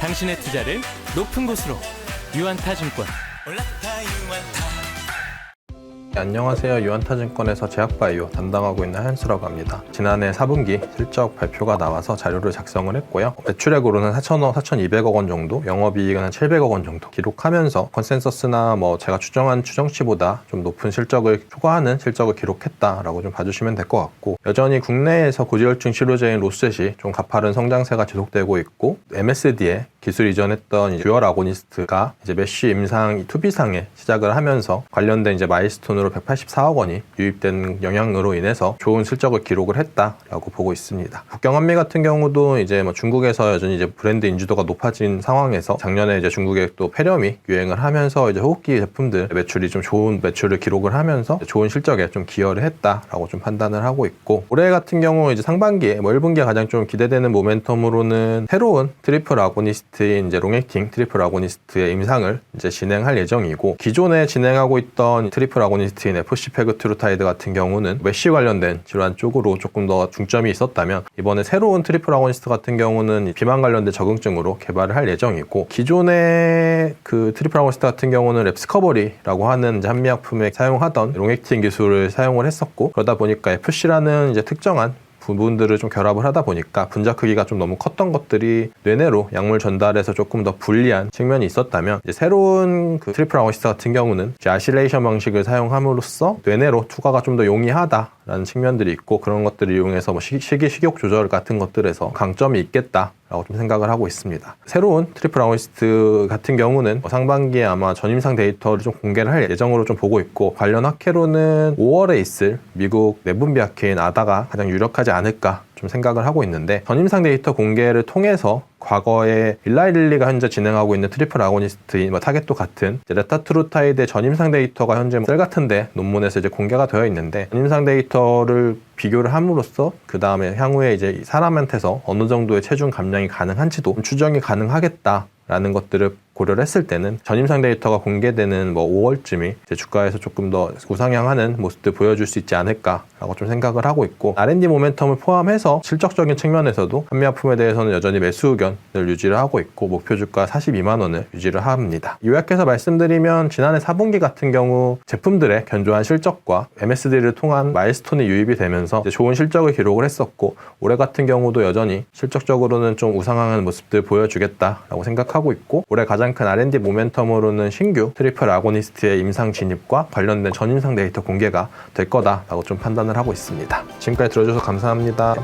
당신의 투자를 높은 곳으로 유한타증권. 안녕하세요. 유한타증권에서 제약바이오 담당하고 있는 하현수라고 합니다. 지난해 4분기 실적 발표가 나와서 자료를 작성을 했고요. 매출액으로는 4천억, 4,200억 원 정도, 영업이익은 한 700억 원 정도 기록하면서 컨센서스나 제가 추정한 추정치보다 좀 높은 실적을 초과하는 실적을 기록했다라고 좀 봐주시면 될 것 같고, 여전히 국내에서 고지혈증 치료제인 로스젯이 좀 가파른 성장세가 지속되고 있고, MSD에 기술 이전했던 듀얼 아고니스트가 이제 메쉬 임상 2B상에 시작을 하면서 관련된 이제 마일스톤으로 184억 원이 유입된 영향으로 인해서 좋은 실적을 기록을 했다라고 보고 있습니다. 국경한미 같은 경우도 이제 중국에서 여전히 이제 브랜드 인지도가 높아진 상황에서 작년에 이제 중국에 또 폐렴이 유행을 하면서 이제 호흡기 제품들 매출이 좀 좋은 매출을 기록을 하면서 좋은 실적에 좀 기여를 했다라고 좀 판단을 하고 있고, 올해 같은 경우 이제 상반기에 1분기에 가장 좀 기대되는 모멘텀으로는 새로운 트리플 아고니스트인 이제 롱액팅 트리플 아고니스트의 임상을 이제 진행할 예정이고, 기존에 진행하고 있던 트리플 아고니스트인 FC 페그트루타이드 같은 경우는 메쉬 관련된 질환 쪽으로 조금 더 중점이 있었다면, 이번에 새로운 트리플 아고니스트 같은 경우는 비만 관련된 적응증으로 개발을 할 예정이고, 기존의 그 트리플 아고니스트 같은 경우는 랩스커버리라고 하는 이제 한미약품에 사용하던 롱액팅 기술을 사용을 했었고, 그러다 보니까 FC라는 이제 특정한 부분들을 좀 결합을 하다 보니까 분자 크기가 좀 너무 컸던 것들이 뇌내로 약물 전달에서 조금 더 불리한 측면이 있었다면, 이제 새로운 그 트리플 아고니스트 같은 경우는 이제 아실레이션 방식을 사용함으로써 뇌내로 투과가 좀 더 용이하다라는 측면들이 있고, 그런 것들을 이용해서 식욕 조절 같은 것들에서 강점이 있겠다라고 좀 생각을 하고 있습니다. 새로운 트리플 아고니스트 같은 경우는 상반기에 아마 전임상 데이터를 좀 공개를 할 예정으로 좀 보고 있고, 관련 학회로는 5월에 있을 미국 내분비 학회인 아다가 가장 유력하지 않을까 좀 생각을 하고 있는데, 전임상 데이터 공개를 통해서 과거에 일라이릴리가 현재 진행하고 있는 트리플 아고니스트인 타겟도 같은 레타트루타이드의 전임상 데이터가 현재 셀 같은데 논문에서 이제 공개가 되어 있는데, 전임상 데이터를 비교를 함으로써 그 다음에 향후에 이제 사람한테서 어느 정도의 체중 감량이 가능한지도 추정이 가능하겠다라는 것들을 고려를 했을 때는 전임상 데이터가 공개되는 5월쯤이 이제 주가에서 조금 더 우상향하는 모습들 보여줄 수 있지 않을까라고 좀 생각을 하고 있고, R&D 모멘텀을 포함해서 실적적인 측면에서도 한미약품에 대해서는 여전히 매수 의견을 유지를 하고 있고, 목표 주가 42만 원을 유지를 합니다. 요약해서 말씀드리면, 지난해 4분기 같은 경우 제품들의 견조한 실적과 MSD를 통한 마일스톤이 유입이 되면서 이제 좋은 실적을 기록을 했었고, 올해 같은 경우도 여전히 실적적으로는 좀 우상향하는 모습들 보여주겠다라고 생각하고 있고, 올해 가장 큰 R&D 모멘텀으로는 신규 트리플 아고니스트의 임상 진입과 관련된 전임상 데이터 공개가 될 거다라고 좀 판단을 하고 있습니다. 지금까지 들어주셔서 감사합니다.